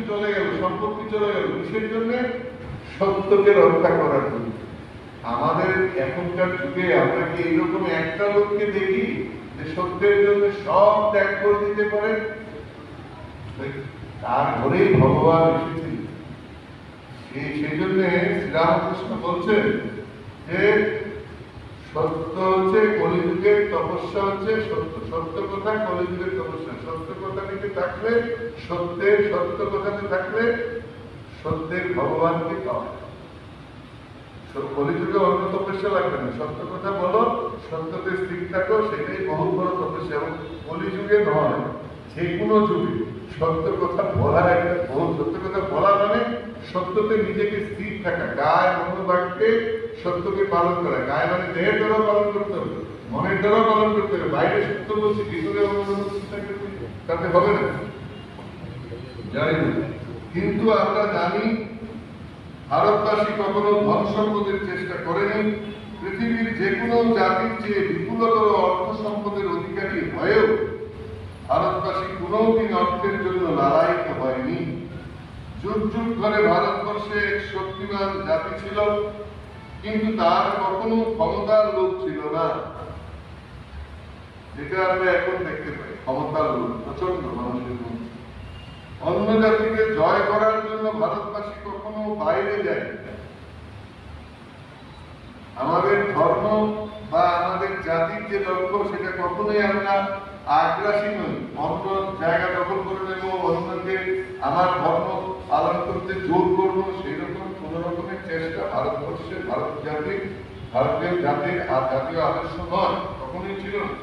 চলে গেল, সম্পত্তি চলে গেল, কিসের জন্য? সত্যকে রক্ষা করার জন্য। আমাদের এখনকার যুগে আমরা কি এইরকম একটা লোককে দেখি যে সত্যের জন্য সব ত্যাগ করে দিতে পারে? তার ঘরেই ভগবান এসেছিল। সেই জন্য শ্রীরামকৃষ্ণ বলছেন যে সত্য হচ্ছে কলিযুগের তপস্যা, হচ্ছে সত্য। সত্য কথা কলিযুগের তপস্যা। সত্য কথা নিতে থাকলে, সত্য কথাতে থাকলে সত্যের ভগবানকে পাওয়া। কলিযুগে অন্য তপস্যা লাগবে না, সত্য কথা বলো, সত্যতে স্থির থাকো, সেটাই বহু বড় তপস্যা। এবং কলিযুগে নয়, যে কোনো যুগে সত্য কথা বলার একটা বহু, সত্য কথা বলা মানে সত্যতে নিজেকে স্থির থাকা, গায়ে মনোবাক্যে সত্যকে পালন করা। গায়ে মানে দেহের দ্বারা পালন করতে হবে, মনের দ্বারা পালন করতে হবে। বাইরে সত্য বলছি, ভিতরে তাতে হবে না, জানি না। কিন্তু আমরা জানি ভারতবাসী কখনো ধন সম্পদের চেষ্টা করেনি। পৃথিবীর যে কোনো জাতির চেয়ে বিপুলতর অর্থ সম্পদের অধিকারী হয়েও ভারতবাসী কোনোদিন অর্থের জন্য লালায়িত হয়নি। যুগ যুগ ধরে ভারতবর্ষে এক শক্তিমান জাতি ছিল, কিন্তু তার কখনো ক্ষমতার লোভ ছিল না। যেটা আমরা এখন দেখতে পাই, ক্ষমতার লোভ প্রচন্ড মানুষের মধ্যে। অন্য জাতিকে জয় করার জন্য ভারতবাসী কখনো বাইরে যায়। আমাদের ধর্ম বা আমাদের জাতির যে লক্ষ্য, সেটা কখনোই আমরা আগ্রাসী নই। অন্য জায়গা দখল করে নেব, অন্যকে আমার ধর্ম পালন করতে জোর করবো, সেই রকম কোন রকমের চেষ্টা ভারতবর্ষের, ভারতীয় জাতির আর জাতীয় আদর্শ নয়, কখনোই ছিল না।